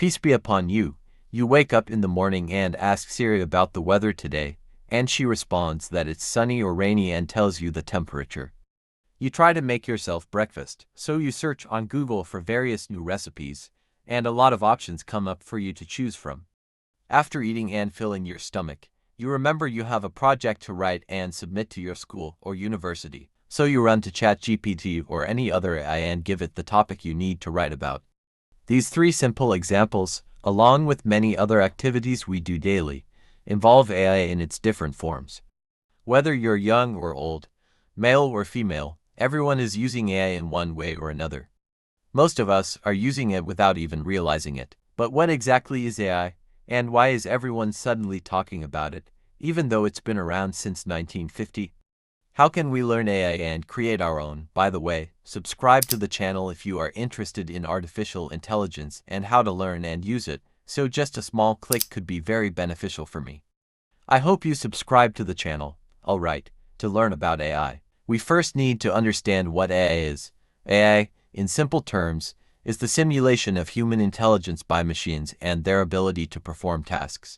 Peace be upon you. You wake up in the morning and ask Siri about the weather today, and she responds that it's sunny or rainy and tells you the temperature. You try to make yourself breakfast, so you search on Google for various new recipes, and a lot of options come up for you to choose from. After eating and filling your stomach, you remember you have a project to write and submit to your school or university, so you run to ChatGPT or any other AI and give it the topic you need to write about. These three simple examples, along with many other activities we do daily, involve AI in its different forms. Whether you're young or old, male or female, everyone is using AI in one way or another. Most of us are using it without even realizing it. But what exactly is AI, and why is everyone suddenly talking about it, even though it's been around since 1950? How can we learn AI and create our own? By the way, subscribe to the channel if you are interested in artificial intelligence and how to learn and use it, so just a small click could be very beneficial for me. I hope you subscribe to the channel. Alright, to learn about AI, we first need to understand what AI is. AI, in simple terms, is the simulation of human intelligence by machines and their ability to perform tasks.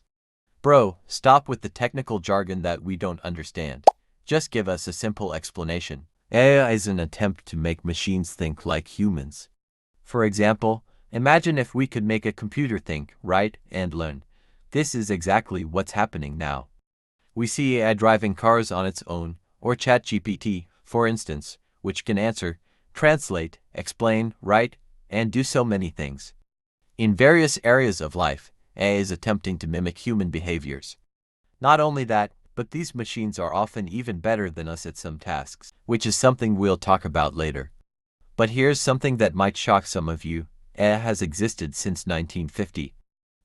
Bro, stop with the technical jargon that we don't understand. Just give us a simple explanation. AI is an attempt to make machines think like humans. For example, imagine if we could make a computer think, write, and learn. This is exactly what's happening now. We see AI driving cars on its own, or ChatGPT, for instance, which can answer, translate, explain, write, and do so many things. In various areas of life, AI is attempting to mimic human behaviors. Not only that, but these machines are often even better than us at some tasks, which is something we'll talk about later. But here's something that might shock some of you. AI has existed since 1950.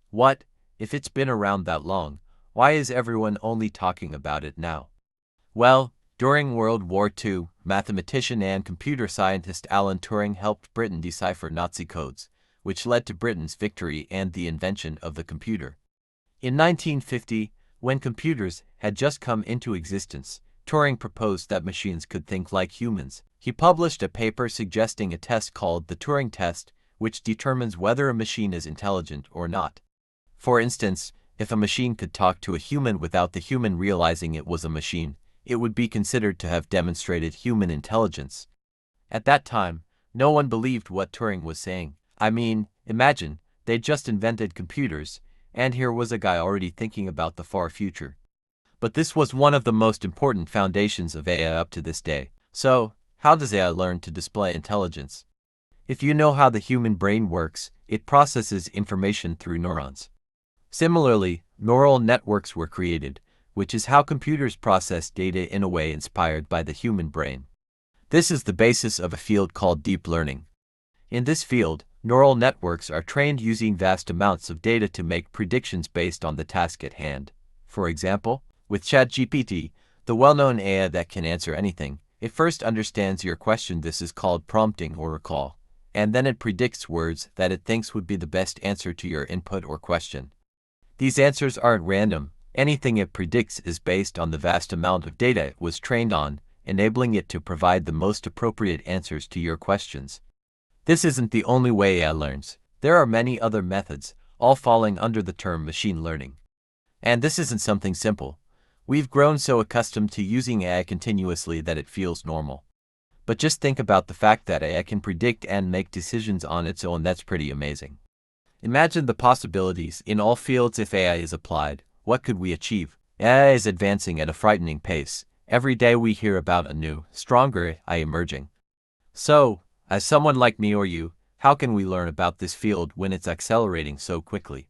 What? If it's been around that long, why is everyone only talking about it now? Well, during World War II, mathematician and computer scientist Alan Turing helped Britain decipher Nazi codes, which led to Britain's victory and the invention of the computer. In 1950, when computers had just come into existence, Turing proposed that machines could think like humans. He published a paper suggesting a test called the Turing test, which determines whether a machine is intelligent or not. For instance, if a machine could talk to a human without the human realizing it was a machine, it would be considered to have demonstrated human intelligence. At that time, no one believed what Turing was saying. I mean, imagine, they'd just invented computers, and here was a guy already thinking about the far future. But this was one of the most important foundations of AI up to this day. So, how does AI learn to display intelligence? If you know how the human brain works, it processes information through neurons. Similarly, neural networks were created, which is how computers process data in a way inspired by the human brain. This is the basis of a field called deep learning. In this field, neural networks are trained using vast amounts of data to make predictions based on the task at hand. For example, with ChatGPT, the well-known AI that can answer anything, it first understands your question. This is called prompting or recall, and then it predicts words that it thinks would be the best answer to your input or question. These answers aren't random. Anything it predicts is based on the vast amount of data it was trained on, enabling it to provide the most appropriate answers to your questions. This isn't the only way AI learns. There are many other methods, all falling under the term machine learning. And this isn't something simple. We've grown so accustomed to using AI continuously that it feels normal. But just think about the fact that AI can predict and make decisions on its own. That's pretty amazing. Imagine the possibilities in all fields if AI is applied. What could we achieve? AI is advancing at a frightening pace. Every day we hear about a new, stronger AI emerging. So, as someone like me or you, how can we learn about this field when it's accelerating so quickly?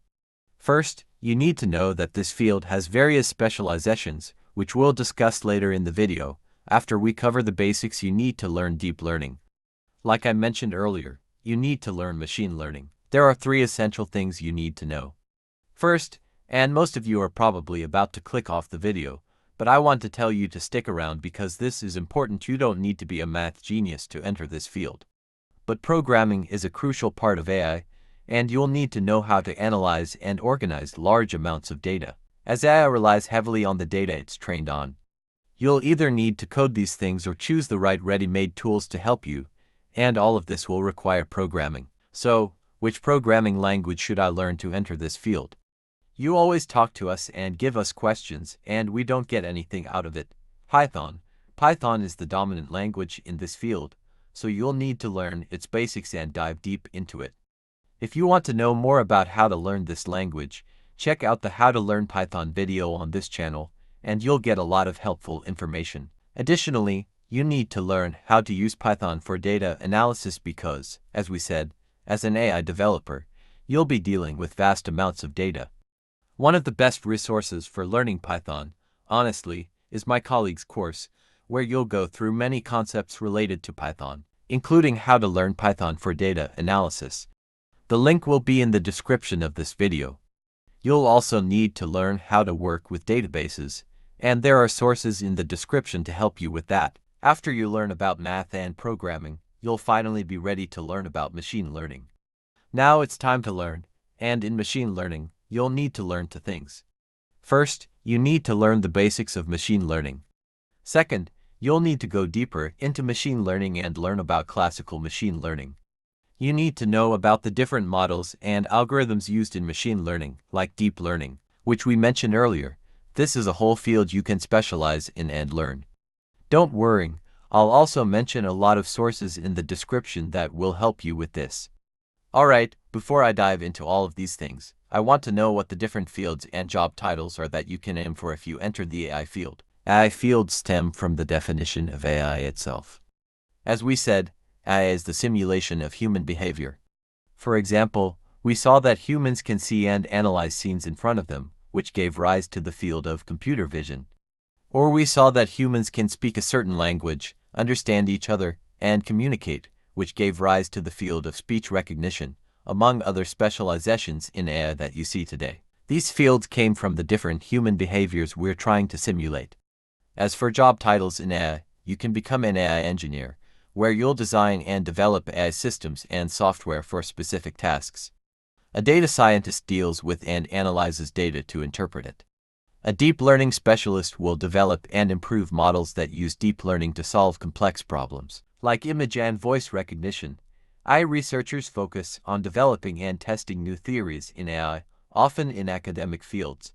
First, you need to know that this field has various specializations, which we'll discuss later in the video. After we cover the basics, you need to learn deep learning. Like I mentioned earlier, you need to learn machine learning. There are three essential things you need to know. First, and most of you are probably about to click off the video, but I want to tell you to stick around because this is important. You don't need to be a math genius to enter this field. But programming is a crucial part of AI, and you'll need to know how to analyze and organize large amounts of data, as AI relies heavily on the data it's trained on. You'll either need to code these things or choose the right ready-made tools to help you, and all of this will require programming. So, Which programming language should I learn to enter this field? You always talk to us and give us questions, and we don't get anything out of it. Python. Python is the dominant language in this field, so you'll need to learn its basics and dive deep into it. If you want to know more about how to learn this language, check out the How to Learn Python video on this channel, and you'll get a lot of helpful information. Additionally, you need to learn how to use Python for data analysis because, as we said, as an AI developer, you'll be dealing with vast amounts of data. One of the best resources for learning Python, honestly, is my colleague's course, where you'll go through many concepts related to Python, including how to learn Python for data analysis. The link will be in the description of this video. You'll also need to learn how to work with databases, and there are sources in the description to help you with that. After you learn about math and programming, you'll finally be ready to learn about machine learning. Now it's time to learn, and in machine learning, you'll need to learn two things. First, you need to learn the basics of machine learning. Second, you'll need to go deeper into machine learning and learn about classical machine learning. You need to know about the different models and algorithms used in machine learning, like deep learning, which we mentioned earlier. This is a whole field you can specialize in and learn. Don't worry, I'll also mention a lot of sources in the description that will help you with this. Alright, before I dive into all of these things, I want to know what the different fields and job titles are that you can aim for if you enter the AI field. AI fields stem from the definition of AI itself. As we said, AI is the simulation of human behavior. For example, we saw that humans can see and analyze scenes in front of them, which gave rise to the field of computer vision. Or we saw that humans can speak a certain language, understand each other, and communicate, which gave rise to the field of speech recognition, among other specializations in AI that you see today. These fields came from the different human behaviors we're trying to simulate. As for job titles in AI, you can become an AI engineer, where you'll design and develop AI systems and software for specific tasks. A data scientist deals with and analyzes data to interpret it. A deep learning specialist will develop and improve models that use deep learning to solve complex problems, like image and voice recognition. AI researchers focus on developing and testing new theories in AI, often in academic fields.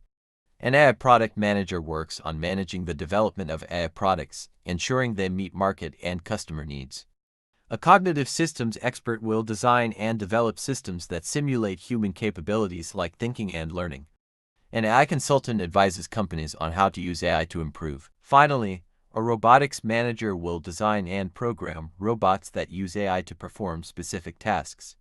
An AI product manager works on managing the development of AI products, ensuring they meet market and customer needs. A cognitive systems expert will design and develop systems that simulate human capabilities like thinking and learning. An AI consultant advises companies on how to use AI to improve. Finally, a robotics manager will design and program robots that use AI to perform specific tasks.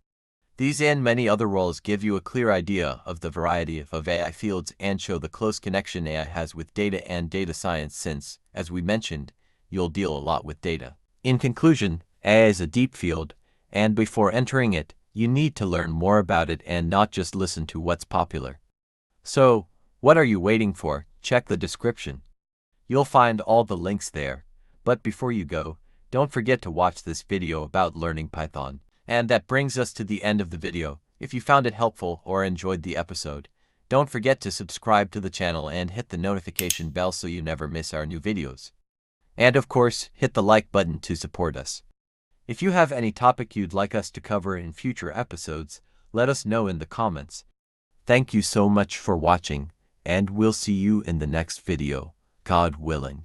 These and many other roles give you a clear idea of the variety of AI fields and show the close connection AI has with data and data science since, as we mentioned, you'll deal a lot with data. In conclusion, AI is a deep field, and before entering it, you need to learn more about it and not just listen to what's popular. So, what are you waiting for? Check the description. You'll find all the links there. But before you go, don't forget to watch this video about learning Python. And that brings us to the end of the video. If you found it helpful or enjoyed the episode, don't forget to subscribe to the channel and hit the notification bell so you never miss our new videos. And of course, hit the like button to support us. If you have any topic you'd like us to cover in future episodes, let us know in the comments. Thank you so much for watching, and we'll see you in the next video, God willing.